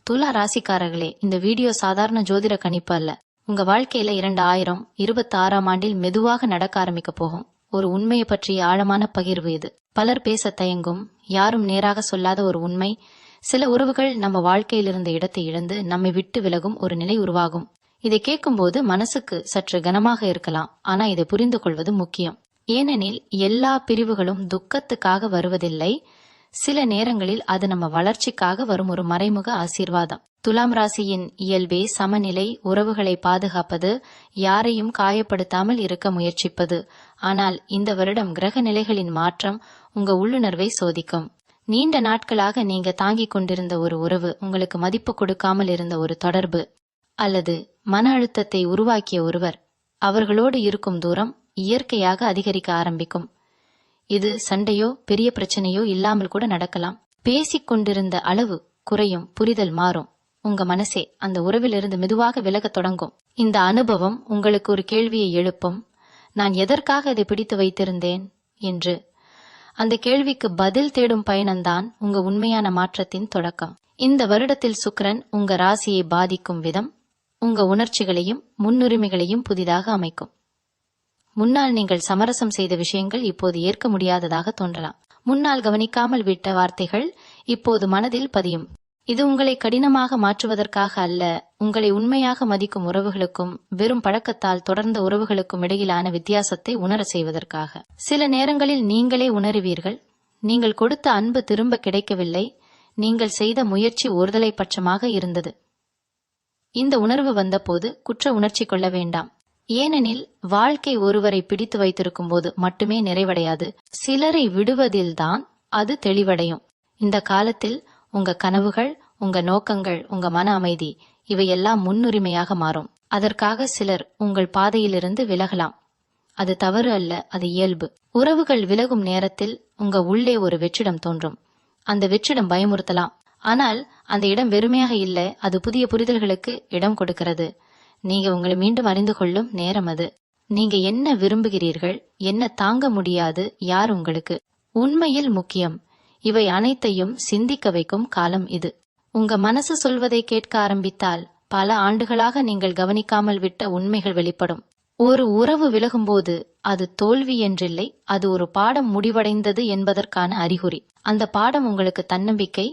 துலா ராசிக்காரர்களே, இந்த வீடியோ சாதாரண ஜோதிட கணிப்பு அல்ல. உங்க வாழ்க்கையில 2026ஆம் ஆண்டில் மெதுவாக நடக்க ஆரம்பிக்க போகும் ஒரு உண்மையை பற்றிய ஆழமான பகிர்வு இது. பலர் பேச தயங்கும், யாரும் நேராக சொல்லாத ஒரு உண்மை. சில உறவுகள் நம்ம வாழ்க்கையில் இருந்த இடத்தை இழந்து நம்மை விட்டு விலகும் ஒரு நிலை உருவாகும். இதை கேட்கும்போது மனசுக்கு சற்று கனமாக இருக்கலாம். ஆனா இதை புரிந்து கொள்வது முக்கியம். ஏனெனில் எல்லா பிரிவுகளும் துக்கத்துக்காக வருவதில்லை. சில நேரங்களில் அது நம்ம வளர்ச்சிக்காக வரும் ஒரு மறைமுக ஆசீர்வாதம். துலாம் ராசியின் இயல்பே சமநிலை, உறவுகளை பாதுகாப்பது, யாரையும் காயப்படுத்தாமல் இருக்க முயற்சிப்பது. ஆனால் இந்த வருடம் கிரக நிலைகளின் மாற்றம் உங்க உள்ளுணர்வை சோதிக்கும். நீண்ட நாட்களாக நீங்க தாங்கிக் கொண்டிருந்த ஒரு உறவு, உங்களுக்கு மதிப்பு கொடுக்காமல் இருந்த ஒரு தொடர்பு, அல்லது மன அழுத்தத்தை உருவாக்கிய ஒருவர், அவர்களோடு இருக்கும் தூரம் இயற்கையாக அதிகரிக்க ஆரம்பிக்கும். இது சண்டையோ பெரிய பிரச்சனையோ இல்லாமல் கூட நடக்கலாம். பேசிக் கொண்டிருந்த அளவு குறையும், புரிதல் மாறும். உங்க மனசே அந்த உறவிலிருந்து மெதுவாக விலகத் தொடங்கும். இந்த அனுபவம் உங்களுக்கு ஒரு கேள்வியை எழுப்பும். நான் எதற்காக இதை பிடித்து வைத்திருந்தேன் என்று. அந்த கேள்விக்கு பதில் தேடும் பயணம்தான் உங்க உண்மையான மாற்றத்தின் தொடக்கம். இந்த வருடத்தில் சுக்கிரன் உங்க ராசியை பாதிக்கும் விதம் உங்க உணர்ச்சிகளையும் முன்னுரிமைகளையும் புதிதாக அமைக்கும். முன்னால் நீங்கள் சமரசம் செய்த விஷயங்கள் இப்போது ஏற்க முடியாததாக தோன்றலாம். முன்னால் கவனிக்காமல் விட்ட வார்த்தைகள் இப்போது மனதில் பதியும். இது உங்களை கடினமாக மாற்றுவதற்காக அல்ல, உங்களை உண்மையாக மதிக்கும் உறவுகளுக்கும் வெறும் பழக்கத்தால் தொடர்ந்த உறவுகளுக்கும் இடையிலான வித்தியாசத்தை உணர செய்வதற்காக. சில நேரங்களில் நீங்களே உணருவீர்கள், நீங்கள் கொடுத்த அன்பு திரும்ப கிடைக்கவில்லை, நீங்கள் செய்த முயற்சி ஒருதலை பட்சமாக இருந்தது. இந்த உணர்வு வந்தபோது குற்ற உணர்ச்சி கொள்ள வேண்டாம். ஏனெனில் வாழ்க்கை ஒருவரை பிடித்து வைத்திருக்கும் போது மட்டுமே நிறைவடையாது. சிலரை விடுவதில்தான் அது தெளிவடையும். இந்த காலத்தில் உங்க கனவுகள், உங்க நோக்கங்கள், உங்க மன அமைதி இவையெல்லாம் முன்னுரிமையாக மாறும். அதற்காக சிலர் உங்கள் பாதையிலிருந்து விலகலாம். அது தவறு அல்ல, அது இயல்பு. உறவுகள் விலகும் நேரத்தில் உங்க உள்ளே ஒரு வெற்றிடம் தோன்றும். அந்த வெற்றிடம் பயமுறுத்தலாம். ஆனால் அந்த இடம் வெறுமையாக இல்லை, அது புதிய புரிதல்களுக்கு இடம் கொடுக்கிறது. நீங்க உங்களை மீண்டும் அறிந்து கொள்ளும் நேரம் அது. நீங்க என்ன விரும்புகிறீர்கள், என்ன தாங்க முடியாது, யார் உங்களுக்கு உண்மையில் முக்கியம், இவை அனைத்தையும் சிந்திக்க வைக்கும் காலம் இது. உங்க மனசு சொல்வதை கேட்க ஆரம்பித்தால் பல ஆண்டுகளாக நீங்கள் கவனிக்காமல் விட்ட உண்மைகள் வெளிப்படும். ஒரு உறவு விலகும்போது அது தோல்வி என்றில்லை, அது ஒரு பாடம் முடிவடைந்தது என்பதற்கான அறிகுறி. அந்த பாடம் உங்களுக்கு தன்னம்பிக்கை,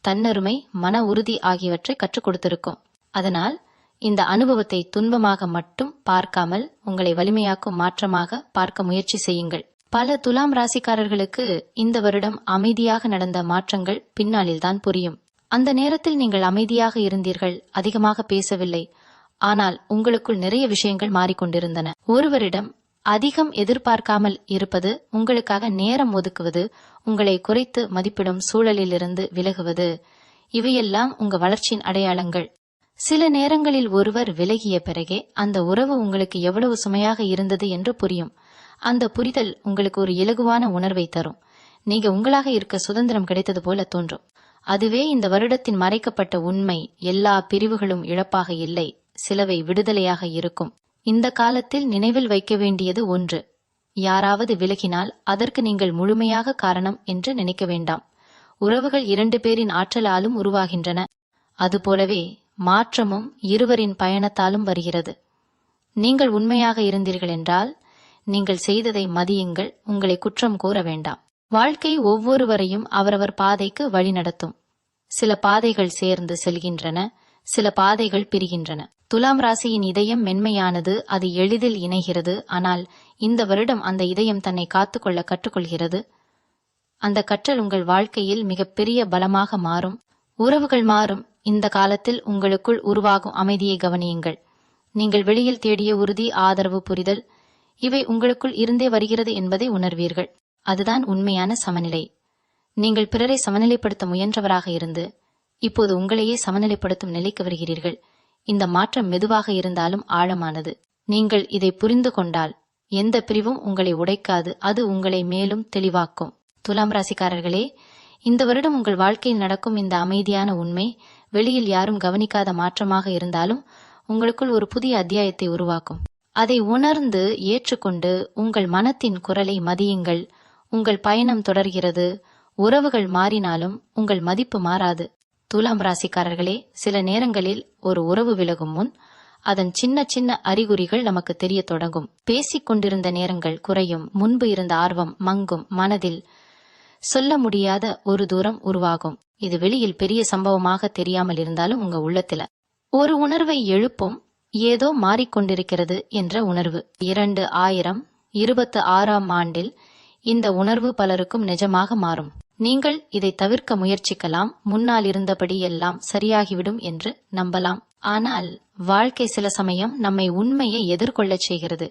தன்னருமை, மன உறுதி ஆகியவற்றை கற்றுக் கொடுத்திருக்கும். அதனால் இந்த அனுபவத்தை துன்பமாக மட்டும் பார்க்காமல் உங்களை வலிமையாக்கும் மாற்றமாக பார்க்க முயற்சி செய்யுங்கள். பல துலாம் ராசிக்காரர்களுக்கு இந்த வருடம் அமைதியாக நடந்த மாற்றங்கள் பின்னாளில்தான் புரியும். அந்த நேரத்தில் நீங்கள் அமைதியாக இருந்தீர்கள், அதிகமாக பேசவில்லை. ஆனால் உங்களுக்குள் நிறைய விஷயங்கள் மாறிக்கொண்டிருந்தன. ஒருவரிடம் அதிகம் எதிர்பார்க்காமல் இருப்பது, உங்களுக்காக நேரம் ஒதுக்குவது, உங்களை குறைத்து மதிப்பிடும் சூழலிலிருந்து விலகுவது, இவையெல்லாம் உங்க வளர்ச்சியின் அடையாளங்கள். சில நேரங்களில் ஒருவர் விலகிய பிறகே அந்த உறவு உங்களுக்கு எவ்வளவு சுமையாக இருந்தது என்று புரியும். அந்த புரிதல் உங்களுக்கு ஒரு இலகுவான உணர்வை தரும். நீங்க உங்களாக இருக்க சுதந்திரம் கிடைத்தது போல தோன்றும். அதுவே இந்த வருடத்தின் மறைக்கப்பட்ட உண்மை. எல்லா பிரிவுகளும் இழப்பாக இல்லை, சிலவை விடுதலையாக இருக்கும். இந்த காலத்தில் நினைவில் வைக்க வேண்டியது ஒன்று: யாராவது விலகினால் அதற்கு நீங்கள் முழுமையாக காரணம் என்று நினைக்க வேண்டாம். உறவுகள் 2 பேரின் ஆற்றலாலும் உருவாகின்றன. அதுபோலவே மாற்றமும் இருவரின் பயணத்தாலும் வருகிறது. நீங்கள் உண்மையாக இருந்தீர்கள் என்றால் நீங்கள் செய்ததை மதியுங்கள், உங்களை குற்றம் கூற வேண்டாம். வாழ்க்கை ஒவ்வொருவரையும் அவரவர் பாதைக்கு வழிநடத்தும். சில பாதைகள் சேர்ந்து செல்கின்றன, சில பாதைகள் பிரிகின்றன. துலாம் ராசியின் இதயம் மென்மையானது, அது எளிதில் இணைகிறது. ஆனால் இந்த வருடம் அந்த இதயம் தன்னை காத்துக்கொள்ள கற்றுக்கொள்கிறது. அந்த கற்றல் உங்கள் வாழ்க்கையில் மிகப்பெரிய பலமாக மாறும். உறவுகள் மாறும். இந்த காலத்தில் உங்களுக்குள் உருவாகும் அமைதியை கவனியுங்கள். நீங்கள் வெளியில் தேடிய உறுதி, ஆதரவு, புரிதல் இவை உங்களுக்குள் இருந்தே வருகிறது என்பதை உணர்வீர்கள். அதுதான் உண்மையான சமநிலை. நீங்கள் பிறரை சமநிலைப்படுத்த முயன்றவராக இருந்து இப்போது உங்களையே சமநிலைப்படுத்தும் நிலைக்கு வருகிறீர்கள். இந்த மாற்றம் மெதுவாக இருந்தாலும் ஆழமானது. நீங்கள் இதை புரிந்து கொண்டால் எந்த பிரிவும் உங்களை உடைக்காது, அது உங்களை மேலும் தெளிவாக்கும். துலாம் ராசிக்காரர்களே, இந்த வருடம் உங்கள் வாழ்க்கையில் நடக்கும் இந்த அமைதியான உண்மை வெளியில் யாரும் கவனிக்காத மாற்றமாக இருந்தாலும் உங்களுக்குள் ஒரு புதிய அத்தியாயத்தை உருவாக்கும். அதை உணர்ந்து ஏற்றுக்கொண்டு உங்கள் மனத்தின் குரலை மதியுங்கள். உங்கள் பயணம் தொடர்கிறது. உறவுகள் மாறினாலும் உங்கள் மதிப்பு மாறாது. துலாம் ராசிக்காரர்களே, சில நேரங்களில் ஒரு உறவு விலகும் முன் அதன் சின்ன சின்ன அறிகுறிகள் நமக்கு தெரிய தொடங்கும். பேசிக் கொண்டிருந்த நேரங்கள் குறையும், முன்பு இருந்த ஆர்வம் மங்கும், மனதில் சொல்ல முடியாத ஒரு தூரம் உருவாகும். இது வெளியில் பெரிய சம்பவமாக தெரியாமல் இருந்தாலும் உங்க உள்ளத்துல ஒரு உணர்வை எழுப்பும், ஏதோ மாறிக்கொண்டிருக்கிறது என்ற உணர்வு. 2026 இந்த உணர்வு பலருக்கும் நிஜமாக மாறும். நீங்கள் இதை தவிர்க்க முயற்சிக்கலாம். முன்னால் இருந்தபடி எல்லாம் சரியாகிவிடும் என்று நம்பலாம். ஆனால் வாழ்க்கை சில சமயம் நம்மை உண்மையை எதிர்கொள்ளச் செய்கிறது.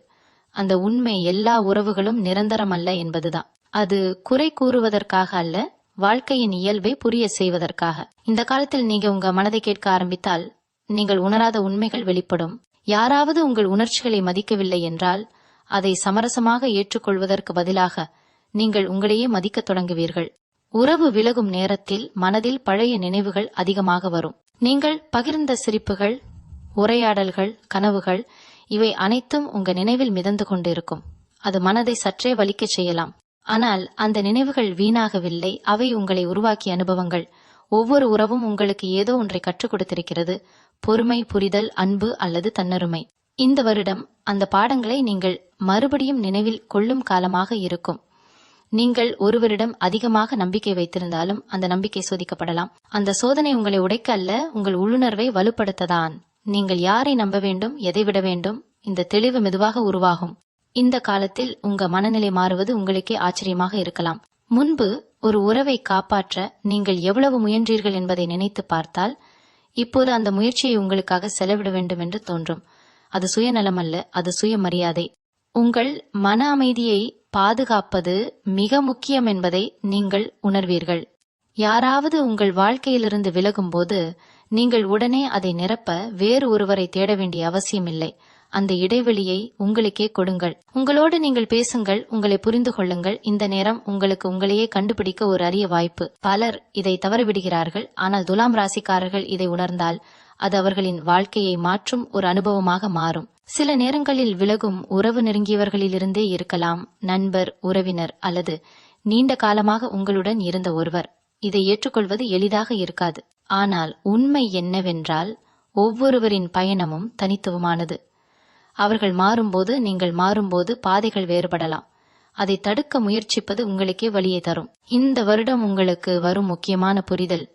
அந்த உண்மை எல்லா உறவுகளும் நிரந்தரமல்ல என்பதுதான். அது குறை கூறுவதற்காக அல்ல, வாழ்க்கையின் இயல்பை புரிய செய்வதற்காக. இந்த காலத்தில் நீங்க உங்க மனதை கேட்க ஆரம்பித்தால் நீங்கள் உணராத உண்மைகள் வெளிப்படும். யாராவது உங்கள் உணர்ச்சிகளை மதிக்கவில்லை என்றால் அதை சமரசமாக ஏற்றுக்கொள்வதற்கு பதிலாக நீங்கள் உங்களையே மதிக்கத் தொடங்குவீர்கள். உறவு விலகும் நேரத்தில் மனதில் பழைய நினைவுகள் அதிகமாக வரும். நீங்கள் பகிர்ந்த சிரிப்புகள், உரையாடல்கள், கனவுகள், இவை அனைத்தும் உங்க நினைவில் மிதந்து கொண்டிருக்கும். அது மனதை சற்றே வலிக்கச் செய்யலாம். ஆனால் அந்த நினைவுகள் வீணாகவில்லை. அவை உங்களை உருவாக்கிய அனுபவங்கள். ஒவ்வொரு உறவும் உங்களுக்கு ஏதோ ஒன்றை கற்றுக் கொடுத்திருக்கிறது. பொறுமை, புரிதல், அன்பு அல்லது தன்னருமை. இந்த வருடம் அந்த பாடங்களை நீங்கள் மறுபடியும் நினைவில் கொள்ளும் காலமாக இருக்கும். நீங்கள் ஒருவரிடம் அதிகமாக நம்பிக்கை வைத்திருந்தாலும் அந்த நம்பிக்கை சோதிக்கப்படலாம். அந்த சோதனை உங்களை உடைக்க அல்ல, உங்கள் உள்ளுணர்வை வலுப்படுத்ததான். நீங்கள் யாரை நம்ப வேண்டும், எதை விட வேண்டும், இந்த தெளிவு மெதுவாக உருவாகும். இந்த காலத்தில் உங்க மனநிலை மாறுவது உங்களுக்கே ஆச்சரியமாக இருக்கலாம். முன்பு ஒரு உறவை காப்பாற்ற நீங்கள் எவ்வளவு முயன்றீர்கள் என்பதை நினைத்து பார்த்தால் இப்போது அந்த முயற்சியை உங்களுக்காக செலவிட வேண்டும் என்று தோன்றும். அது சுயநலம் அல்ல, அது சுயமரியாதை. உங்கள் மன அமைதியை பாதுகாப்பது மிக முக்கியம் என்பதை நீங்கள் உணர்வீர்கள். யாராவது உங்கள் வாழ்க்கையிலிருந்து விலகும் போது நீங்கள் உடனே அதை நிரப்ப வேறு ஒருவரை தேட வேண்டிய அவசியமில்லை. அந்த இடைவெளியை உங்களுக்கே கொடுங்கள். உங்களோடு நீங்கள் பேசுங்கள், உங்களை புரிந்து கொள்ளுங்கள். இந்த நேரம் உங்களுக்கு உங்களையே கண்டுபிடிக்க ஒரு அரிய வாய்ப்பு. பலர் இதை தவறிவிடுகிறார்கள். ஆனால் துலாம் ராசிக்காரர்கள் இதை உணர்ந்தால் அது அவர்களின் வாழ்க்கையை மாற்றும் ஒரு அனுபவமாக மாறும். சில நேரங்களில் விலகும் உறவு நெருங்கியவர்களிலிருந்தே இருக்கலாம். நண்பர், உறவினர் அல்லது நீண்ட காலமாக உங்களுடன் இருந்த ஒருவர். இதை ஏற்றுக்கொள்வது எளிதாக இருக்காது. ஆனால் உண்மை என்னவென்றால் ஒவ்வொருவரின் பயணமும் தனித்துவமானது. அவர்கள் மாறும்போது, நீங்கள் மாறும்போது பாதைகள் வேறுபடலாம். அதை தடுக்க முயற்சிப்பது உங்களுக்கே வழியை தரும். இந்த வருடம் உங்களுக்கு வரும் முக்கியமான புரிதல்,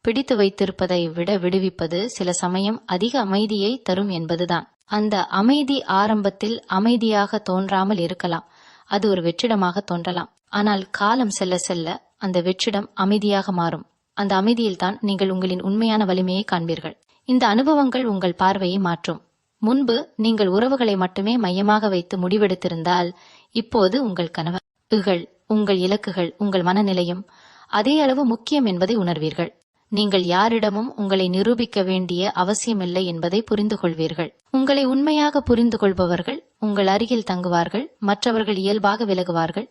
பிடித்து வைத்திருப்பதை விட விடுவிப்பது சில சமயம் அதிக அமைதியை தரும் என்பதுதான். அந்த அமைதி ஆரம்பத்தில் அமைதியாக தோன்றாமல் இருக்கலாம். அது ஒரு வெற்றிடமாக தோன்றலாம். ஆனால் காலம் செல்ல செல்ல அந்த வெற்றிடம் அமைதியாக மாறும். அந்த அமைதியில்தான் நீங்கள் உங்களின் உண்மையான வலிமையை காண்பீர்கள். இந்த அனுபவங்கள் உங்கள் பார்வையை மாற்றும். முன்பு நீங்கள் உறவுகளை மட்டுமே மையமாக வைத்து முடிவெடுத்திருந்தால் இப்போது உங்கள் கனவுகள், உங்கள் இலக்குகள், உங்கள் மனநிலையும் அதே அளவு முக்கியம் என்பதை உணர்வீர்கள். நீங்கள் யாரிடமும் உங்களை நிரூபிக்க வேண்டிய அவசியமில்லை என்பதை புரிந்து கொள்வீர்கள். உங்களை உண்மையாக புரிந்து கொள்பவர்கள் உங்கள் அருகில் தங்குவார்கள், மற்றவர்கள் இயல்பாக விலகுவார்கள்.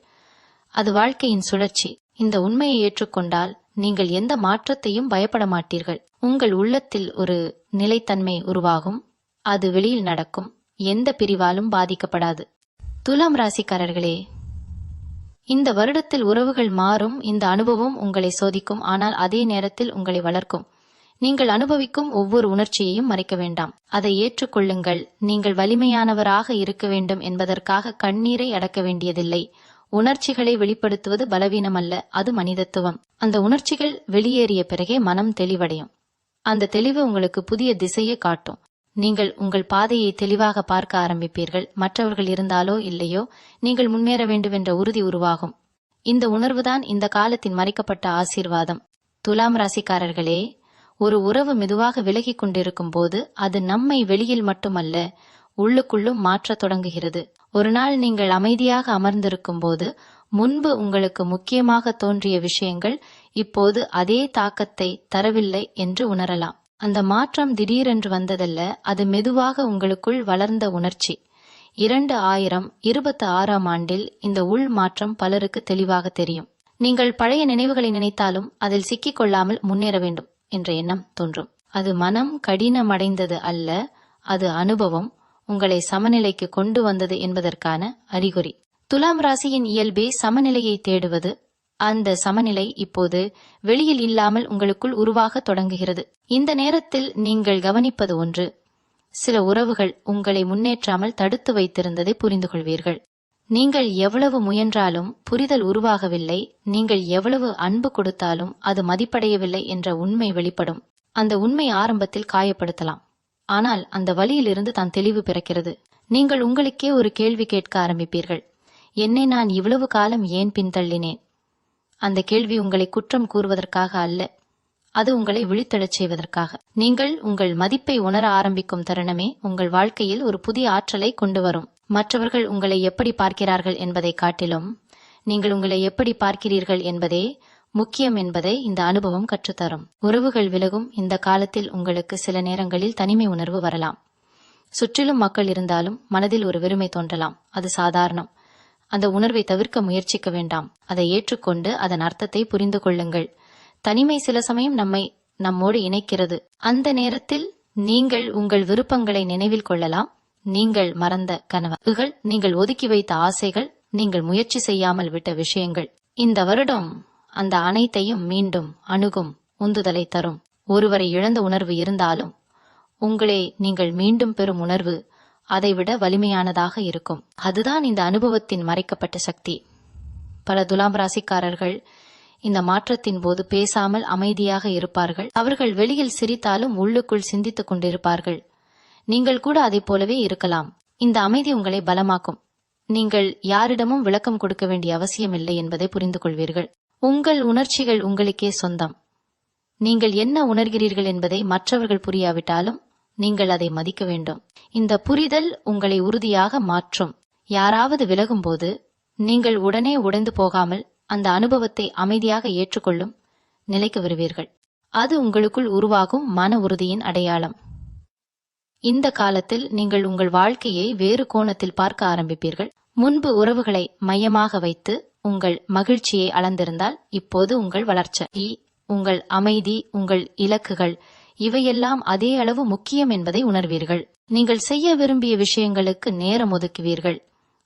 அது வாழ்க்கையின் சுழற்சி. இந்த உண்மையை ஏற்றுக்கொண்டால் நீங்கள் எந்த மாற்றத்தையும் பயப்பட மாட்டீர்கள். உங்கள் உள்ளத்தில் ஒரு நிலைத்தன்மை உருவாகும். அது வெளியில் நடக்கும். எந்த பிரிவாலும் பாதிக்கப்படாது. துலாம் ராசிக்காரர்களே, இந்த வருடத்தில் உறவுகள் மாறும். இந்த அனுபவம் உங்களை சோதிக்கும், ஆனால் அதே நேரத்தில் உங்களை வளர்க்கும். நீங்கள் அனுபவிக்கும் ஒவ்வொரு உணர்ச்சியையும் மறைக்க வேண்டாம். அதை ஏற்றுக்கொள்ளுங்கள். நீங்கள் வலிமையானவராக இருக்க வேண்டும் என்பதற்காக கண்ணீரை அடக்க வேண்டியதில்லை. உணர்ச்சிகளை வெளிப்படுத்துவது பலவீனம் அல்ல, அது மனிதத்துவம். அந்த உணர்ச்சிகள் வெளியேறிய பிறகே மனம் தெளிவடையும். அந்த தெளிவு உங்களுக்கு புதிய திசையை காட்டும். நீங்கள் உங்கள் பாதையை தெளிவாக பார்க்க ஆரம்பிப்பீர்கள். மற்றவர்கள் இருந்தாலோ இல்லையோ நீங்கள் முன்னேற வேண்டும் என்ற உறுதி உருவாகும். இந்த உணர்வுதான் இந்த காலத்தின் மறைக்கப்பட்ட ஆசீர்வாதம். துலாம் ராசிக்காரர்களே, ஒரு உறவு மெதுவாக விலகிக் கொண்டிருக்கும் போது அது நம்மை வெளியில் மட்டுமல்ல, உள்ளுக்குள்ளும் மாற்றத் தொடங்குகிறது. ஒரு நாள் நீங்கள் அமைதியாக அமர்ந்திருக்கும் போது முன்பு உங்களுக்கு முக்கியமாக தோன்றிய விஷயங்கள் இப்போது அதே தாக்கத்தை தரவில்லை என்று உணரலாம். அந்த மாற்றம் திடீரென்று வந்ததல்ல, அது மெதுவாக உங்களுக்குள் வளர்ந்த உணர்ச்சி. 2026 இந்த உள் மாற்றம் பலருக்கு தெளிவாக தெரியும். நீங்கள் பழைய நினைவுகளை நினைத்தாலும் அதில் சிக்கிக் கொள்ளாமல் முன்னேற வேண்டும் என்ற எண்ணம் தோன்றும். அது மனம் கடினமடைந்தது அல்ல, அது அனுபவம் உங்களை சமநிலைக்கு கொண்டு வந்தது என்பதற்கான அறிகுறி. துலாம் ராசியின் இயல்பே சமநிலையை தேடுவது. அந்த சமநிலை இப்போது வெளியில் இல்லாமல் உங்களுக்குள் உருவாக தொடங்குகிறது. இந்த நேரத்தில் நீங்கள் கவனிப்பது ஒன்று: சில உறவுகள் உங்களை முன்னேற்றாமல் தடுத்து வைத்திருந்ததை புரிந்து கொள்வீர்கள். நீங்கள் எவ்வளவு முயன்றாலும் புரிதல் உருவாகவில்லை, நீங்கள் எவ்வளவு அன்பு கொடுத்தாலும் அது மதிப்படையவில்லை என்ற உண்மை வெளிப்படும். அந்த உண்மை ஆரம்பத்தில் காயப்படுத்தலாம், ஆனால் அந்த வழியிலிருந்து தான் தெளிவு பிறக்கிறது. நீங்கள் உங்களுக்கே ஒரு கேள்வி கேட்க ஆரம்பிப்பீர்கள்: என்னை நான் இவ்வளவு காலம் ஏன் பின்தள்ளினேன்? அந்த கேள்வி உங்களை குற்றம் கூறுவதற்காக அல்ல, அது உங்களை விழித்தெழச் செய்வதற்காக. நீங்கள் உங்கள் மதிப்பை உணர ஆரம்பிக்கும் தருணமே உங்கள் வாழ்க்கையில் ஒரு புதிய ஆற்றலை கொண்டு வரும். மற்றவர்கள் உங்களை எப்படி பார்க்கிறார்கள் என்பதை காட்டிலும் நீங்கள் உங்களை எப்படி பார்க்கிறீர்கள் என்பதே முக்கியம் என்பதை இந்த அனுபவம் கற்றுத்தரும். உறவுகள் விலகும் இந்த காலத்தில் உங்களுக்கு சில நேரங்களில் தனிமை உணர்வு வரலாம். சுற்றிலும் மக்கள் இருந்தாலும் மனதில் ஒரு வெறுமை தோன்றலாம். அது சாதாரணம். அந்த உணர்வை தவிர்க்க முயற்சிக்க வேண்டாம். அதை ஏற்றுக்கொண்டு அதன் அர்த்தத்தை புரிந்து கொள்ளுங்கள். தனிமை சில சமயம் நம்மோடு இணைக்கிறது. அந்த நேரத்தில் நீங்கள் உங்கள் விருப்பங்களை நினைவில் கொள்ளலாம். நீங்கள் மறந்த கனவுகள், நீங்கள் ஒதுக்கி வைத்த ஆசைகள், நீங்கள் முயற்சி செய்யாமல் விட்ட விஷயங்கள். இந்த வருடம் அந்த அனைத்தையும் மீண்டும் அணுகும் உந்துதலை தரும். ஒருவரை இழந்த உணர்வு இருந்தாலும் உங்களை நீங்கள் மீண்டும் பெறும் உணர்வு அதைவிட வலிமையானதாக இருக்கும். அதுதான் இந்த அனுபவத்தின் மறைக்கப்பட்ட சக்தி. பல துலாம் ராசிக்காரர்கள் இந்த மாற்றத்தின் போது பேசாமல் அமைதியாக இருப்பார்கள். அவர்கள் வெளியில் சிரித்தாலும் உள்ளுக்குள் சிந்தித்துக் கொண்டிருப்பார்கள். நீங்கள் கூட அதை போலவே இருக்கலாம். இந்த அமைதி உங்களை பலமாக்கும். நீங்கள் யாரிடமும் விளக்கம் கொடுக்க வேண்டிய அவசியம் இல்லை என்பதை புரிந்து கொள்வீர்கள். உங்கள் உணர்ச்சிகள் உங்களுக்கே சொந்தம். நீங்கள் என்ன உணர்கிறீர்கள் என்பதை மற்றவர்கள் புரியாவிட்டாலும் நீங்கள் அதை மதிக்க வேண்டும். இந்த புரிதல் உங்களை உறுதியாக மாற்றும். யாராவது விலகும்போது நீங்கள் உடனே உடைந்து போகாமல் அந்த அனுபவத்தை அமைதியாக ஏற்றுக்கொள்ளும் நிலைக்கு வருவீர்கள். அது உங்களுக்குள் உருவாகும் மன உறுதியின் அடையாளம். இந்த காலத்தில் நீங்கள் உங்கள் வாழ்க்கையை வேறு கோணத்தில் பார்க்க ஆரம்பிப்பீர்கள். முன்பு உறவுகளை மையமாக வைத்து உங்கள் மகிழ்ச்சியை அளந்திருந்தால் இப்போது உங்கள் வளர்ச்சி, உங்கள் அமைதி, உங்கள் இலக்குகள் இவையெல்லாம் அதே அளவு முக்கியம் என்பதை உணர்வீர்கள். நீங்கள் செய்ய விரும்பிய விஷயங்களுக்கு நேரம் ஒதுக்குவீர்கள்.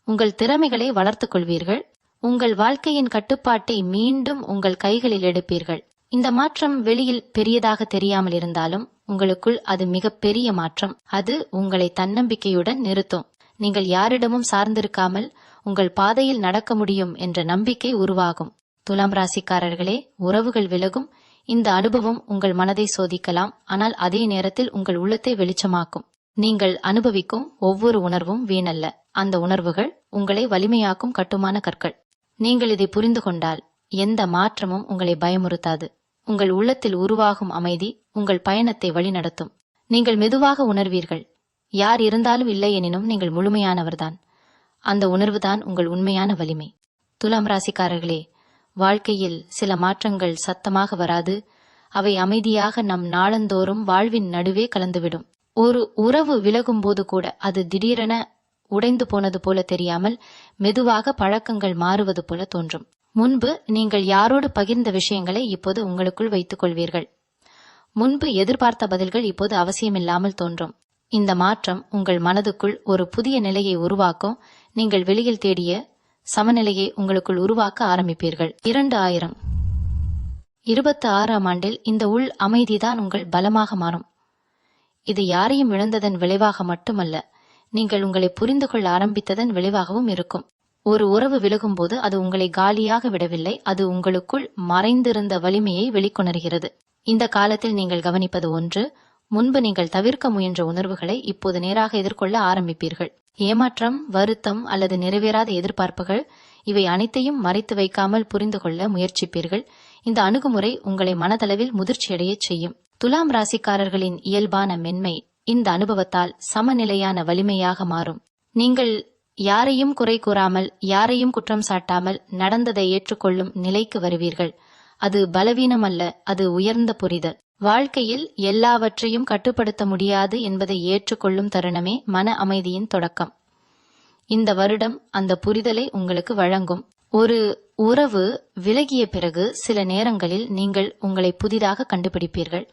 உங்கள் திறமைகளை வளர்த்துக் கொள்வீர்கள். உங்கள் வாழ்க்கையின் கட்டுப்பாட்டை மீண்டும் உங்கள் கைகளில் எடுப்பீர்கள். இந்த மாற்றம் வெளியில் பெரியதாக தெரியாமல் இருந்தாலும் உங்களுக்குள் அது மிகப்பெரிய மாற்றம். அது உங்களை தன்னம்பிக்கையுடன் நிறுத்தும். நீங்கள் யாரிடமும் சார்ந்திருக்காமல் உங்கள் பாதையில் நடக்க முடியும் என்ற நம்பிக்கை உருவாகும். துலாம் ராசிக்காரர்களே, உறவுகள் விலகும் இந்த அனுபவம் உங்கள் மனதை சோதிக்கலாம், ஆனால் அதே நேரத்தில் உங்கள் உள்ளத்தை வெளிச்சமாக்கும். நீங்கள் அனுபவிக்கும் ஒவ்வொரு உணர்வும் வீணல்ல. அந்த உணர்வுகள் உங்களை வலிமையாக்கும் கட்டுமான கற்கள். நீங்கள் இதை புரிந்து கொண்டால் எந்த மாற்றமும் உங்களை பயமுறுத்தாது. உங்கள் உள்ளத்தில் உருவாகும் அமைதி உங்கள் பயணத்தை வழிநடத்தும். நீங்கள் மெதுவாக உணர்வீர்கள், யார் இருந்தாலும் இல்லை எனினும் நீங்கள் முழுமையானவர்தான். அந்த உணர்வுதான் உங்கள் உண்மையான வலிமை. துலாம் ராசிக்காரர்களே, வாழ்க்கையில் சில மாற்றங்கள் சத்தமாக வராது. அவை அமைதியாக நம் நாளந்தோறும் வாழ்வின் நடுவே கலந்துவிடும். ஒரு உறவு விலகும் போது கூட அது திடீரென உடைந்து போனது போல தெரியாமல் மெதுவாக பழக்கங்கள் மாறுவது போல தோன்றும். முன்பு நீங்கள் யாரோடு பகிர்ந்த விஷயங்களை இப்போது உங்களுக்குள் வைத்துக் கொள்வீர்கள். முன்பு எதிர்பார்த்த பதில்கள் இப்போது அவசியமில்லாமல் தோன்றும். இந்த மாற்றம் உங்கள் மனதுக்குள் ஒரு புதிய நிலையை உருவாக்கும். நீங்கள் வெளியில் தேடிய சமநிலையை உங்களுக்குள் உருவாக்க ஆரம்பிப்பீர்கள். 2026 இந்த உள் அமைதிதான் உங்கள் பலமாக மாறும். இது யாரையும் இழந்ததன் விளைவாக மட்டுமல்ல, நீங்கள் உங்களை புரிந்து கொள்ள ஆரம்பித்ததன் விளைவாகவும் இருக்கும். ஒரு உறவு விலகும்போது அது உங்களை காலியாக விடவில்லை, அது உங்களுக்குள் மறைந்திருந்த வலிமையை வெளிக்கொணர்கிறது. இந்த காலத்தில் நீங்கள் கவனிப்பது ஒன்று: முன்பு நீங்கள் தவிர்க்க முயன்ற உணர்வுகளை இப்போது நேராக எதிர்கொள்ள ஆரம்பிப்பீர்கள். ஏமாற்றம், வருத்தம் அல்லது நிறைவேறாத எதிர்பார்ப்புகள், இவை அனைத்தையும் மறைத்து வைக்காமல் புரிந்து கொள்ள முயற்சிப்பீர்கள். இந்த அணுகுமுறை உங்களை மனதளவில் முதிர்ச்சியடைய செய்யும். துலாம் ராசிக்காரர்களின் இயல்பான மென்மை இந்த அனுபவத்தால் சமநிலையான வலிமையாக மாறும். நீங்கள் யாரையும் குறை கூறாமல், யாரையும் குற்றம் சாட்டாமல் நடந்ததை ஏற்றுக்கொள்ளும் நிலைக்கு வருவீர்கள். அது பலவீனம் அல்ல, அது உயர்ந்த புரிதல். வாழ்க்கையில் எல்லாவற்றையும் கட்டுப்படுத்த முடியாது என்பதை ஏற்றுக்கொள்ளும் தருணமே மன அமைதியின் தொடக்கம். இந்த வருடம் அந்த புரிதலை உங்களுக்கு வழங்கும். ஒரு உறவு விலகிய பிறகு சில நேரங்களில் நீங்கள் உங்களை புதிதாக கண்டுபிடிப்பீர்கள்.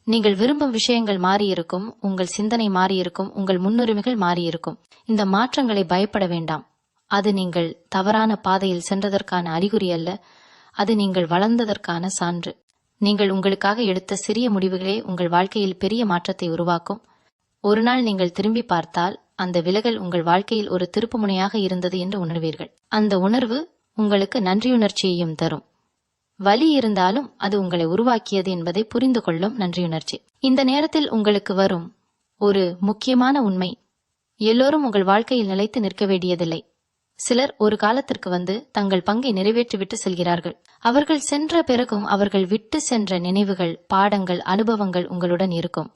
நீங்கள் விரும்பும் விஷயங்கள் மாறியிருக்கும், உங்கள் சிந்தனை மாறியிருக்கும், உங்கள் முன்னுரிமைகள் மாறியிருக்கும். இந்த மாற்றங்களை பயப்பட வேண்டாம், அது நீங்கள் தவறான பாதையில் சென்றதற்கான அறிகுறி அல்ல, அது நீங்கள் வளர்ந்ததற்கான சான்று. நீங்கள் உங்களுக்காக எடுத்த சிறிய முடிவுகளே உங்கள் வாழ்க்கையில் பெரிய மாற்றத்தை உருவாக்கும். ஒரு நாள் நீங்கள் திரும்பி பார்த்தால் அந்த விலகல் உங்கள் வாழ்க்கையில் ஒரு திருப்புமுனையாக இருந்தது என்று உணர்வீர்கள். அந்த உணர்வு உங்களுக்கு நன்றியுணர்ச்சியையும் தரும். வலி இருந்தாலும் அது உங்களை உருவாக்கியது என்பதை புரிந்து கொள்ளும் நன்றியுணர்ச்சி. இந்த நேரத்தில் உங்களுக்கு வரும் ஒரு முக்கியமான உண்மை: எல்லோரும் உங்கள் வாழ்க்கையில் நிலைத்து நிற்க வேண்டியதில்லை. சிலர் ஒரு காலத்திற்கு வந்து தங்கள் பங்கை நிறைவேற்றிவிட்டு செல்கிறார்கள். அவர்கள் சென்ற பிறகும் அவர்கள் விட்டு சென்ற நினைவுகள், பாடங்கள், அனுபவங்கள் உங்களுடன் இருக்கும்.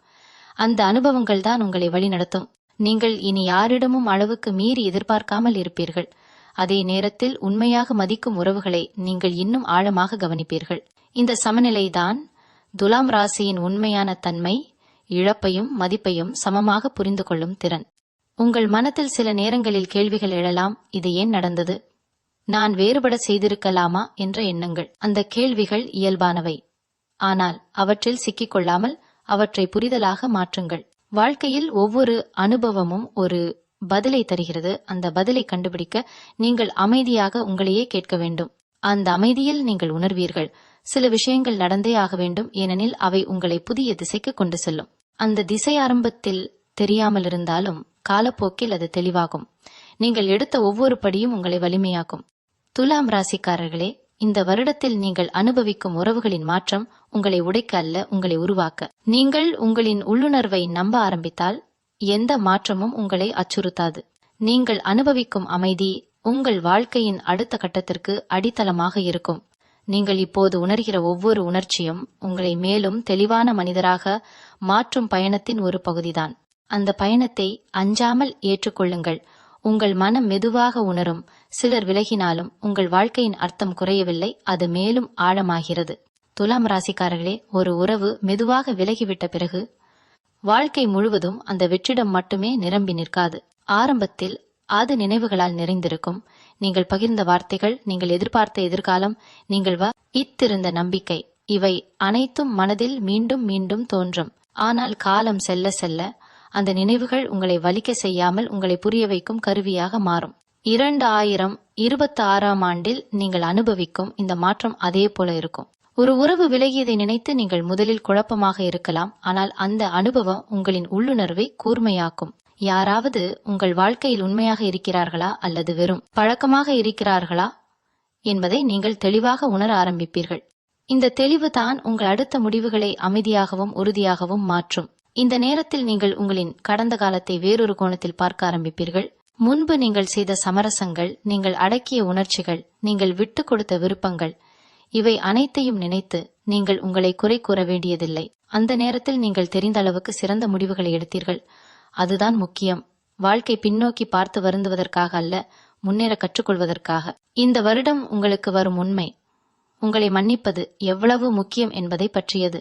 அந்த அனுபவங்கள் தான் உங்களை வழிநடத்தும். நீங்கள் இனி யாரிடமும் அளவுக்கு மீறி எதிர்பார்க்காமல் இருப்பீர்கள். அதே நேரத்தில் உண்மையாக மதிக்கும் உறவுகளை நீங்கள் இன்னும் ஆழமாக கவனிப்பீர்கள். இந்த சமநிலைதான் துலாம் ராசியின் உண்மையான தன்மை, இழப்பையும் மதிப்பையும் சமமாக புரிந்து கொள்ளும் திறன். உங்கள் மனத்தில் சில நேரங்களில் கேள்விகள் எழலாம். இது ஏன் நடந்தது? நான் வேறுபட செய்திருக்கலாமா என்ற எண்ணங்கள். அந்த கேள்விகள் இயல்பானவை. ஆனால் அவற்றில் சிக்கிக்கொள்ளாமல் அவற்றை புரிதலாக மாற்றுங்கள். வாழ்க்கையில் ஒவ்வொரு அனுபவமும் ஒரு பதிலை தருகிறது. அந்த பதிலை கண்டுபிடிக்க நீங்கள் அமைதியாக உங்களையே கேட்க வேண்டும். அந்த அமைதியில் நீங்கள் உணர்வீர்கள், சில விஷயங்கள் நடந்தே ஆக வேண்டும், ஏனெனில் அவை உங்களை புதிய திசைக்கு கொண்டு செல்லும். அந்த திசை ஆரம்பத்தில் தெரியாமல் இருந்தாலும் காலப்போக்கில் அது தெளிவாகும். நீங்கள் எடுத்த ஒவ்வொரு படியும் உங்களை வலிமையாக்கும். துலாம் ராசிக்காரர்களே, இந்த வருடத்தில் நீங்கள் அனுபவிக்கும் உறவுகளின் மாற்றம் உங்களை உடைக்க அல்ல, உங்களை உருவாக்க. நீங்கள் உங்களின் உள்ளுணர்வை நம்ப ஆரம்பித்தால் எந்த மாற்றமும் உங்களை அச்சுறுத்தாது. நீங்கள் அனுபவிக்கும் அமைதி உங்கள் வாழ்க்கையின் அடுத்த கட்டத்திற்கு அடித்தளமாக இருக்கும். நீங்கள் இப்போது உணர்கிற ஒவ்வொரு உணர்ச்சியும் உங்களை மேலும் தெளிவான மனிதராக மாற்றும் பயணத்தின் ஒரு பகுதிதான். அந்த பயணத்தை அஞ்சாமல் ஏற்றுக்கொள்ளுங்கள். உங்கள் மனம் மெதுவாக உணரும். சிலர் விலகினாலும் உங்கள் வாழ்க்கையின் அர்த்தம் குறையவில்லை, அது மேலும் ஆழமாகிறது. துலாம் ராசிக்காரர்களே, ஒரு உறவு மெதுவாக விலகிவிட்ட பிறகு வாழ்க்கை முழுவதும் அந்த வெற்றிடம் மட்டுமே நிரம்பி நிற்காது. ஆரம்பத்தில் அது நினைவுகளால் நிறைந்திருக்கும். நீங்கள் பகிர்ந்த வார்த்தைகள், நீங்கள் எதிர்பார்த்த எதிர்காலம், நீங்கள் வைத்திருந்த நம்பிக்கை, இவை அனைத்தும் மனதில் மீண்டும் மீண்டும் தோன்றும். ஆனால் காலம் செல்ல செல்ல அந்த நினைவுகள் உங்களை வலிக்க செய்யாமல் உங்களை புரிய வைக்கும் கருவியாக மாறும். 2026ஆம் ஆண்டில் நீங்கள் அனுபவிக்கும் இந்த மாற்றம் அதே போல இருக்கும். ஒரு உறவு விலகியதை நினைத்து நீங்கள் முதலில் குழப்பமாக இருக்கலாம், ஆனால் அந்த அனுபவம் உங்களின் உள்ளுணர்வை கூர்மையாக்கும். யாராவது உங்கள் வாழ்க்கையில் உண்மையாக இருக்கிறார்களா அல்லது வெறும் பழக்கமாக இருக்கிறார்களா என்பதை நீங்கள் தெளிவாக உணர ஆரம்பிப்பீர்கள். இந்த தெளிவு தான் உங்கள் அடுத்த முடிவுகளை அமைதியாகவும் உறுதியாகவும் மாற்றும். இந்த நேரத்தில் நீங்கள் உங்களின் கடந்த காலத்தை வேறொரு கோணத்தில் பார்க்க ஆரம்பிப்பீர்கள். முன்பு நீங்கள் செய்த சமரசங்கள், நீங்கள் அடக்கிய உணர்ச்சிகள், நீங்கள் விட்டு கொடுத்த விருப்பங்கள், இவை அனைத்தையும் நினைத்து நீங்கள் உங்களை குறை கூற வேண்டியதில்லை. அந்த நேரத்தில் நீங்கள் தெரிந்த அளவுக்கு சிறந்த முடிவுகளை எடுத்தீர்கள். அதுதான் முக்கியம். வாழ்க்கை பின்னோக்கி பார்த்து வருந்துவதற்காக அல்ல, முன்னேற கற்றுக்கொள்வதற்காக. இந்த வருடம் உங்களுக்கு வரும் உண்மை உங்களை மன்னிப்பது எவ்வளவு முக்கியம் என்பதை பற்றியது.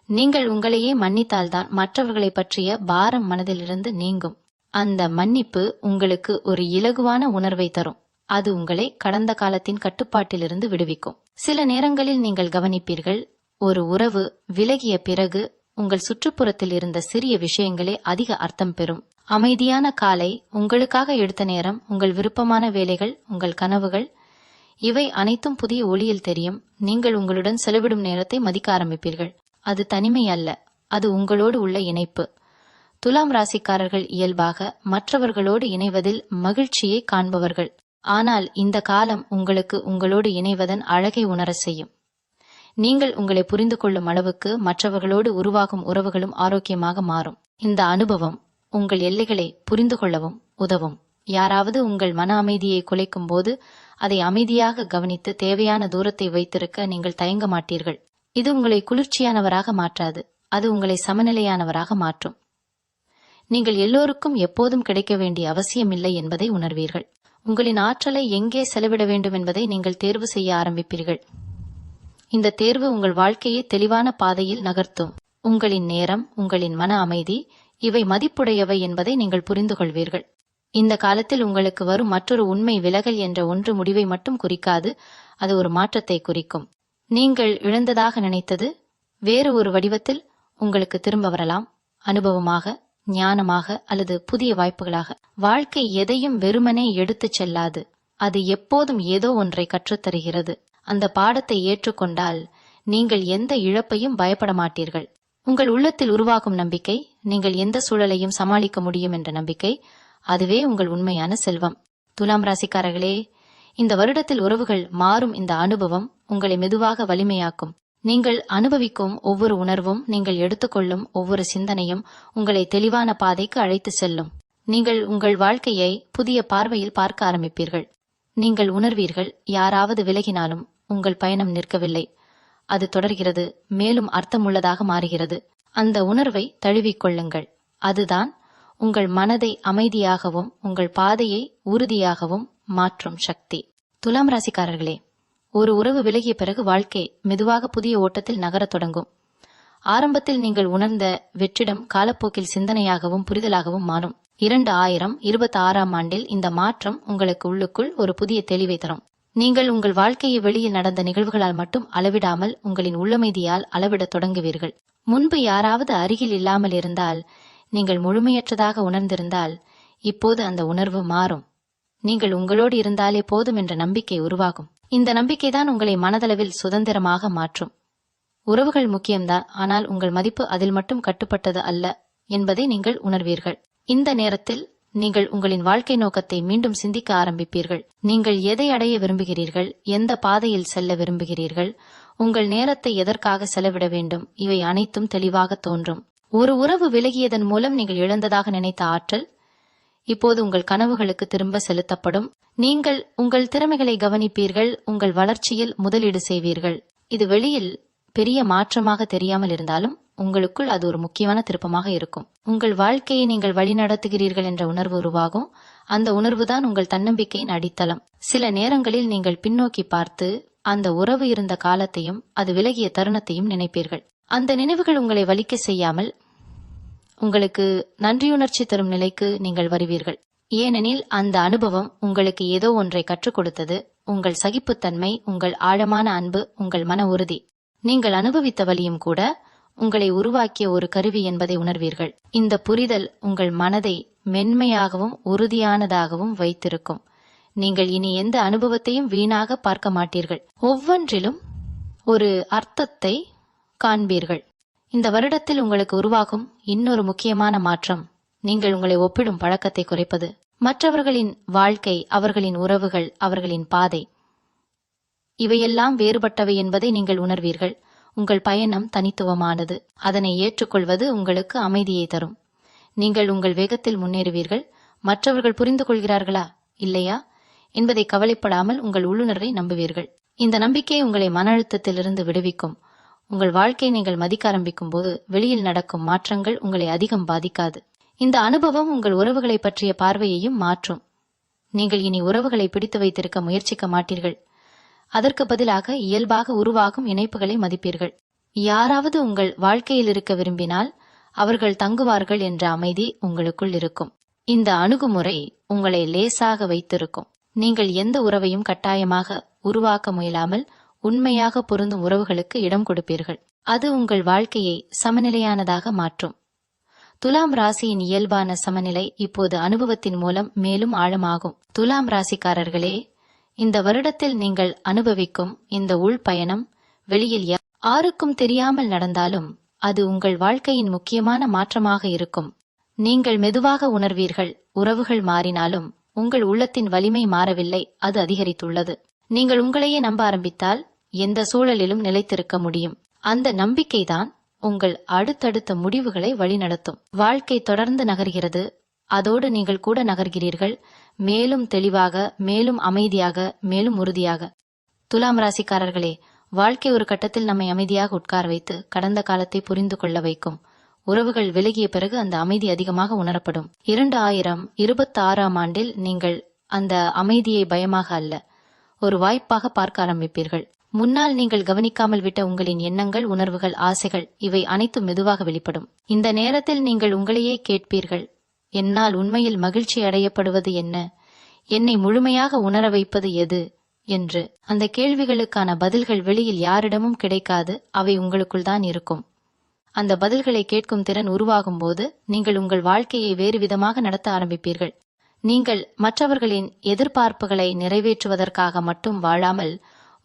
நீங்கள் உங்களையே மன்னித்தால்தான் மற்றவர்களை பற்றிய பாரம் மனதிலிருந்து நீங்கும். அந்த மன்னிப்பு உங்களுக்கு ஒரு இலகுவான உணர்வை தரும். அது உங்களை கடந்த காலத்தின் கட்டுப்பாட்டிலிருந்து விடுவிக்கும். சில நேரங்களில் நீங்கள் கவனிப்பீர்கள், ஒரு உறவு விலகிய பிறகு உங்கள் சுற்றுப்புறத்தில் இருந்த சிறிய விஷயங்களே அதிக அர்த்தம் பெறும். அமைதியான காலை, உங்களுக்காக எடுத்த நேரம், உங்கள் விருப்பமான வேலைகள், உங்கள் கனவுகள், இவை அனைத்தும் புதிய ஒளியில் தெரியும். நீங்கள் உங்களுடன் செலவிடும் நேரத்தை மதிக்க ஆரம்பிப்பீர்கள். அது தனிமை அல்ல, அது உங்களோடு உள்ள இணைப்பு. துலாம் ராசிக்காரர்கள் இயல்பாக மற்றவர்களோடு இணைவதில் மகிழ்ச்சியை காண்பவர்கள். ஆனால் இந்த காலம் உங்களுக்கு உங்களோடு இணைவதன் அழகை உணர செய்யும். நீங்கள் உங்களை புரிந்து கொள்ளும் அளவுக்கு மற்றவர்களோடு உருவாகும் உறவுகளும் ஆரோக்கியமாக மாறும். இந்த அனுபவம் உங்கள் எல்லைகளை புரிந்து கொள்ளவும் உதவும். யாராவது உங்கள் மன அமைதியை குலைக்கும் போது அதை அமைதியாக கவனித்து தேவையான தூரத்தை வைத்திருக்க நீங்கள் தயங்க மாட்டீர்கள். இது உங்களை குளிர்ச்சியானவராக மாற்றாது, அது உங்களை சமநிலையானவராக மாற்றும். நீங்கள் எல்லோருக்கும் எப்போதும் கிடைக்க வேண்டிய அவசியமில்லை என்பதை உணர்வீர்கள். உங்களின் ஆற்றலை எங்கே செலவிட வேண்டும் என்பதை நீங்கள் தேர்வு செய்ய ஆரம்பிப்பீர்கள். இந்த தேர்வு உங்கள் வாழ்க்கையை தெளிவான பாதையில் நகர்த்தும். உங்களின் நேரம், உங்களின் மன அமைதி, இவை மதிப்புடையவை என்பதை நீங்கள் புரிந்து கொள்வீர்கள். இந்த காலத்தில் உங்களுக்கு வரும் மற்றொரு உண்மை, விலகல் என்ற ஒன்று முடிவை மட்டும் குறிக்காது, அது ஒரு மாற்றத்தை குறிக்கும். நீங்கள் இழந்ததாக நினைத்தது வேறு ஒரு வடிவத்தில் உங்களுக்கு திரும்ப வரலாம். அனுபவமாக, ஞானமாக அல்லது புதிய வாய்ப்புகளாக. வாழ்க்கை எதையும் வெறுமனே எடுத்துச் செல்லாது. அது எப்போதும் ஏதோ ஒன்றை கற்றுத்தருகிறது. அந்த பாடத்தை ஏற்றுக்கொண்டால் நீங்கள் எந்த இழப்பையும் பயப்பட மாட்டீர்கள். உங்கள் உள்ளத்தில் உருவாகும் நம்பிக்கை, நீங்கள் எந்த சூழலையும் சமாளிக்க முடியும் என்ற நம்பிக்கை, அதுவே உங்கள் உண்மையான செல்வம். துலாம் ராசிக்காரர்களே, இந்த வருடத்தில் உறவுகள் மாறும் இந்த அனுபவம் உங்களை மெதுவாக வலிமையாக்கும். நீங்கள் அனுபவிக்கும் ஒவ்வொரு உணர்வும், நீங்கள் எடுத்துக்கொள்ளும் ஒவ்வொரு சிந்தனையும் உங்களை தெளிவான பாதைக்கு அழைத்து செல்லும். நீங்கள் உங்கள் வாழ்க்கையை புதிய பார்வையில் பார்க்க ஆரம்பிப்பீர்கள். நீங்கள் உணர்வீர்கள், யாராவது விலகினாலும் உங்கள் பயணம் நிற்கவில்லை, அது தொடர்கிறது, மேலும் அர்த்தமுள்ளதாக மாறுகிறது. அந்த உணர்வை தழுவிக்கொள்ளுங்கள். அதுதான் உங்கள் மனதை அமைதியாகவும் உங்கள் பாதையை உறுதியாகவும் மாற்றும் சக்தி. துலாம் ராசிக்காரர்களே, ஒரு உறவு விலகிய பிறகு வாழ்க்கை மெதுவாக புதிய ஓட்டத்தில் நகரத் தொடங்கும். ஆரம்பத்தில் நீங்கள் உணர்ந்த வெற்றிடம் காலப்போக்கில் சிந்தனையாகவும் புரிதலாகவும் மாறும். 2026ஆம் ஆண்டில் இந்த மாற்றம் உங்களுக்கு உள்ளுக்குள் ஒரு புதிய தெளிவை தரும். நீங்கள் உங்கள் வாழ்க்கையை வெளியில் நடந்த நிகழ்வுகளால் மட்டும் அளவிடாமல் உங்களின் உள்ளமைதியால் அளவிடத் தொடங்குவீர்கள். முன்பு யாராவது அருகில் இல்லாமல் இருந்தால், நீங்கள் முழுமையற்றதாக உணர்ந்திருந்தால், இப்போது அந்த உணர்வு மாறும். நீங்கள் உங்களோடு இருந்தாலே போதும் என்ற நம்பிக்கை உருவாகும். இந்த நம்பிக்கைதான் உங்களை மனதளவில் சுதந்திரமாக மாற்றும். உறவுகள் முக்கியம்தான், ஆனால் உங்கள் மதிப்பு அதில் மட்டும் கட்டுப்பட்டது அல்ல என்பதை நீங்கள் உணர்வீர்கள். இந்த நேரத்தில் நீங்கள் உங்களின் வாழ்க்கை நோக்கத்தை மீண்டும் சிந்திக்க ஆரம்பிப்பீர்கள். நீங்கள் எதை அடைய விரும்புகிறீர்கள், எந்த பாதையில் செல்ல விரும்புகிறீர்கள், உங்கள் நேரத்தை எதற்காக செலவிட வேண்டும், இவை அனைத்தும் தெளிவாக தோன்றும். ஒரு உறவு விலகியதன் மூலம் நீங்கள் இழந்ததாக நினைத்த ஆற்றல் இப்போது உங்கள் கனவுகளுக்கு திரும்ப செலுத்தப்படும். நீங்கள் உங்கள் திறமைகளை கவனிப்பீர்கள், உங்கள் வளர்ச்சியில் முதலீடு செய்வீர்கள். இது வெளியில் பெரிய மாற்றமாக தெரியாமல் இருந்தாலும் உங்களுக்குள் அது ஒரு முக்கியமான திருப்பமாக இருக்கும். உங்கள் வாழ்க்கையை நீங்கள் வழிநடத்துகிறீர்கள் என்ற உணர்வு உருவாகும். அந்த உணர்வுதான் உங்கள் தன்னம்பிக்கையின் அடித்தளம். சில நேரங்களில் நீங்கள் பின்னோக்கி பார்த்து அந்த உறவு இருந்த காலத்தையும் அது விலகிய தருணத்தையும் நினைப்பீர்கள். அந்த நினைவுகள் உங்களை வலிக்க செய்யாமல் உங்களுக்கு நன்றியுணர்ச்சி தரும் நிலைக்கு நீங்கள் வருவீர்கள். ஏனெனில் அந்த அனுபவம் உங்களுக்கு ஏதோ ஒன்றை கற்றுக் கொடுத்தது. உங்கள் சகிப்புத்தன்மை, உங்கள் ஆழமான அன்பு, உங்கள் மன உறுதி. நீங்கள் அனுபவித்த வலியும் கூட உங்களை உருவாக்கிய ஒரு கருவி என்பதை உணர்வீர்கள். இந்த புரிதல் உங்கள் மனதை மென்மையாகவும் உறுதியானதாகவும் வைத்திருக்கும். நீங்கள் இனி எந்த அனுபவத்தையும் வீணாக பார்க்க மாட்டீர்கள். ஒவ்வொன்றிலும் ஒரு அர்த்தத்தை காண்பீர்கள். இந்த வருடத்தில் உங்களுக்கு உருவாகும் இன்னொரு முக்கியமான மாற்றம், நீங்கள் உங்களை ஒப்பிடும் பழக்கத்தை குறைப்பது. மற்றவர்களின் வாழ்க்கை, அவர்களின் உறவுகள், அவர்களின் பாதை, இவையெல்லாம் வேறுபட்டவை என்பதை நீங்கள் உணர்வீர்கள். உங்கள் பயணம் தனித்துவமானது. அதனை ஏற்றுக்கொள்வது உங்களுக்கு அமைதியை தரும். நீங்கள் உங்கள் வேகத்தில் முன்னேறுவீர்கள். மற்றவர்கள் புரிந்து கொள்கிறார்களா இல்லையா என்பதை கவலைப்படாமல் உங்கள் உள்ளுணர்வை நம்புவீர்கள். இந்த நம்பிக்கை உங்களை மன அழுத்தத்திலிருந்து விடுவிக்கும். உங்கள் வாழ்க்கையை நீங்கள் மதிக்க ஆரம்பிக்கும் போது வெளியில் நடக்கும் மாற்றங்கள் உங்களை அதிகம் பாதிக்காது. இந்த அனுபவம் உங்கள் உறவுகளை பற்றிய பார்வையையும் மாற்றும். நீங்கள் இனி உறவுகளை பிடித்து வைத்திருக்க முயற்சிக்க மாட்டீர்கள். அதற்கு பதிலாக இயல்பாக உருவாகும் இணைப்புகளை மதிப்பீர்கள். யாராவது உங்கள் வாழ்க்கையில் இருக்க விரும்பினால் அவர்கள் தங்குவார்கள் என்ற அமைதி உங்களுக்குள் இருக்கும். இந்த அணுகுமுறை உங்களை லேசாக வைத்திருக்கும். நீங்கள் எந்த உறவையும் கட்டாயமாக உருவாக்க முயலாமல் உண்மையாக பொருந்தும் உறவுகளுக்கு இடம் கொடுப்பீர்கள். அது உங்கள் வாழ்க்கையை சமநிலையானதாக மாற்றும். துலாம் ராசியின் இயல்பான சமநிலை இப்போது அனுபவத்தின் மூலம் மேலும் ஆழமாகும். துலாம் ராசிக்காரர்களே, இந்த வருடத்தில் நீங்கள் அனுபவிக்கும் இந்த உள் பயணம் வெளியில் யாருக்கும் தெரியாமல் நடந்தாலும் அது உங்கள் வாழ்க்கையின் முக்கியமான மாற்றமாக இருக்கும். நீங்கள் மெதுவாக உணர்வீர்கள், உறவுகள் மாறினாலும் உங்கள் உள்ளத்தின் வலிமை மாறவில்லை, அது அதிகரித்துள்ளது. நீங்கள் உங்களையே நம்ப ஆரம்பித்தால் எந்த சூழலிலும் நிலைத்திருக்க முடியும். அந்த நம்பிக்கைதான் உங்கள் அடுத்தடுத்த முடிவுகளை வழிநடத்தும். வாழ்க்கை தொடர்ந்து நகர்கிறது, அதோடு நீங்கள் கூட நகர்கிறீர்கள். மேலும் தெளிவாக, மேலும் அமைதியாக, மேலும் உறுதியாக. துலாம் ராசிக்காரர்களே, வாழ்க்கை ஒரு கட்டத்தில் நம்மை அமைதியாக உட்கார வைத்து கடந்த காலத்தை புரிந்து கொள்ள வைக்கும். உறவுகள் விலகிய பிறகு அந்த அமைதி அதிகமாக உணரப்படும். 2026ஆம் ஆண்டில் நீங்கள் அந்த அமைதியை பயமாக அல்ல, ஒரு வாய்ப்பாக பார்க்க ஆரம்பிப்பீர்கள். முன்னால் நீங்கள் கவனிக்காமல் விட்ட உங்களின் எண்ணங்கள், உணர்வுகள், ஆசைகள், இவை அனைத்தும் மெதுவாக வெளிப்படும். இந்த நேரத்தில் நீங்கள் உங்களையே கேட்பீர்கள், என்னால் உண்மையில் மகிழ்ச்சி அடையப்படுவது என்ன, என்னை முழுமையாக உணர வைப்பது எது என்று. அந்த கேள்விகளுக்கான பதில்கள் வெளியில் யாரிடமும் கிடைக்காது, அவை உங்களுக்குள் தான் இருக்கும். அந்த பதில்களை கேட்கும் திறன் உருவாகும் போது நீங்கள் உங்கள் வாழ்க்கையை வேறு விதமாக நடத்த ஆரம்பிப்பீர்கள். நீங்கள் மற்றவர்களின் எதிர்பார்ப்புகளை நிறைவேற்றுவதற்காக மட்டும் வாழாமல்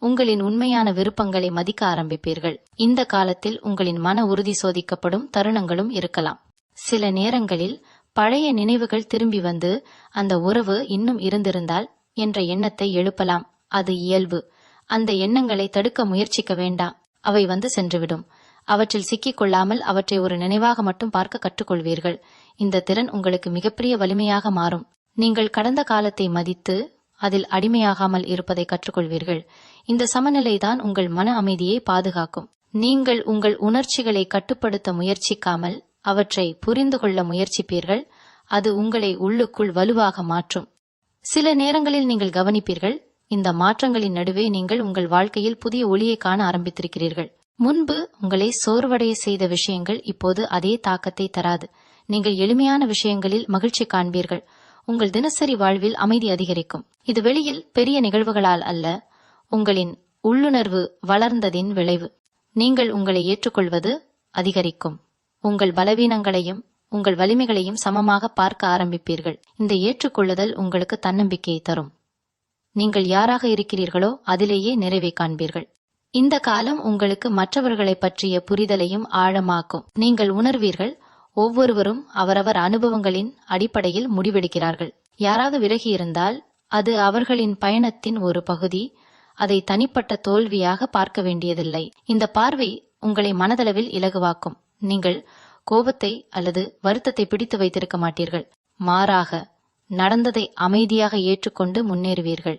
உங்களின் உண்மையான விருப்பங்களை மதிக்க ஆரம்பிப்பீர்கள். இந்த காலத்தில் உங்களின் மன உறுதி சோதிக்கப்படும் தருணங்களும் இருக்கலாம். சில நேரங்களில் பழைய நினைவுகள் திரும்பி வந்து அந்த உறவு இன்னும் இருந்திருந்தால் என்ற எண்ணத்தை எழுப்பலாம். அது இயல்பு. அந்த எண்ணங்களை தடுக்க முயற்சிக்க வேண்டாம். அவை வந்து சென்றுவிடும். அவற்றில் சிக்கிக் கொள்ளாமல் அவற்றை ஒரு நினைவாக மட்டும் பார்க்க கற்றுக்கொள்வீர்கள். இந்த திறன் உங்களுக்கு மிகப்பெரிய வலிமையாக மாறும். நீங்கள் கடந்த காலத்தை மதித்து அதில் அடிமையாகாமல் இருப்பதை கற்றுக்கொள்வீர்கள். இந்த சமநிலைதான் உங்கள் மன அமைதியை பாதுகாக்கும். நீங்கள் உங்கள் உணர்ச்சிகளை கட்டுப்படுத்த முயற்சிக்காமல் அவற்றை புரிந்து கொள்ள முயற்சிப்பீர்கள். அது உங்களை உள்ளுக்குள் வலுவாக மாற்றும். சில நேரங்களில் நீங்கள் கவனிப்பீர்கள், இந்த மாற்றங்களின் நடுவே நீங்கள் உங்கள் வாழ்க்கையில் புதிய ஒளியை காண ஆரம்பித்திருக்கிறீர்கள். முன்பு உங்களை சோர்வடைய செய்த விஷயங்கள் இப்போது அதே தாக்கத்தை தராது. நீங்கள் எளிமையான விஷயங்களில் மகிழ்ச்சி காண்பீர்கள். உங்கள் தினசரி வாழ்வில் அமைதி அதிகரிக்கும். இது வெளியில் பெரிய நிகழ்வுகளால் அல்ல, உங்களின் உள்ளுணர்வு வளர்ந்ததின் விளைவு. நீங்கள் உங்களை ஏற்றுக்கொள்வது அதிகரிக்கும். உங்கள் பலவீனங்களையும் உங்கள் வலிமைகளையும் சமமாக பார்க்க ஆரம்பிப்பீர்கள். இந்த ஏற்றுக்கொள்ளுதல் உங்களுக்கு தன்னம்பிக்கையை தரும். நீங்கள் யாராக இருக்கிறீர்களோ அதிலேயே நிறைவை காண்பீர்கள். இந்த காலம் உங்களுக்கு மற்றவர்களை பற்றிய புரிதலையும் ஆழமாக்கும். நீங்கள் உணர்வீர்கள், ஒவ்வொருவரும் அவரவர் அனுபவங்களின் அடிப்படையில் முடிவெடுக்கிறார்கள். யாராவது விலகியிருந்தால் அது அவர்களின் பயணத்தின் ஒரு பகுதி. அதை தனிப்பட்ட தோல்வியாக பார்க்க வேண்டியதில்லை. இந்த பார்வை உங்களை மனதளவில் இலகுவாக்கும். நீங்கள் கோபத்தை அல்லது வருத்தத்தை பிடித்து வைத்திருக்க மாட்டீர்கள். மாறாக நடந்ததை அமைதியாக ஏற்றுக்கொண்டு முன்னேறுவீர்கள்.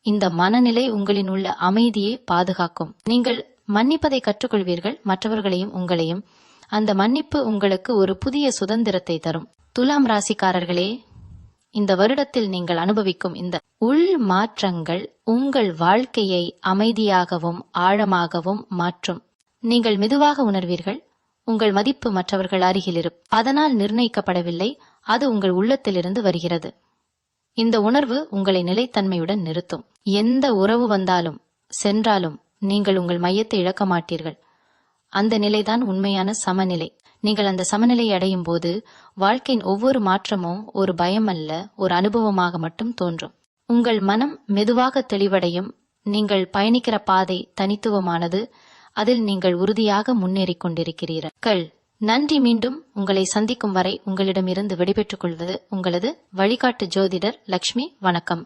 இந்த மனநிலை உங்களின் உள்ள அமைதியை பாதுகாக்கும். நீங்கள் மன்னிப்பதை கற்றுக்கொள்வீர்கள், மற்றவர்களையும் உங்களையும். அந்த மன்னிப்பு உங்களுக்கு ஒரு புதிய சுதந்திரத்தை தரும். துலாம் ராசிக்காரர்களே, இந்த வருடத்தில் நீங்கள் அனுபவிக்கும் இந்த உள் மாற்றங்கள் உங்கள் வாழ்க்கையை அமைதியாகவும் ஆழமாகவும் மாற்றும். நீங்கள் மெதுவாக உணர்வீர்கள், உங்கள் மதிப்பு மற்றவர்கள் அருகில் அதனால் நிர்ணயிக்கப்படவில்லை, அது உங்கள் உள்ளத்திலிருந்து வருகிறது. இந்த உணர்வு உங்களை நிலைத்தன்மையுடன் நிறுத்தும். எந்த உறவு வந்தாலும் சென்றாலும் நீங்கள் உங்கள் மையத்தை இழக்க மாட்டீர்கள். அந்த நிலைதான் உண்மையான சமநிலை. நீங்கள் அந்த சமநிலையை அடையும் போது வாழ்க்கையின் ஒவ்வொரு மாற்றமும் ஒரு பயம் அல்ல, ஒரு அனுபவமாக மட்டும் தோன்றும். உங்கள் மனம் மெதுவாக தெளிவடையும். நீங்கள் பயணிக்கிற பாதை தனித்துவமானது. அதில் நீங்கள் உறுதியாக முன்னேறிக் கொண்டிருக்கிறீர்கள். நன்றி. மீண்டும் உங்களை சந்திக்கும் வரை உங்களிடமிருந்து விடைபெற்றுக் கொள்வது உங்களது வழிகாட்டு ஜோதிடர் லக்ஷ்மி. வணக்கம்.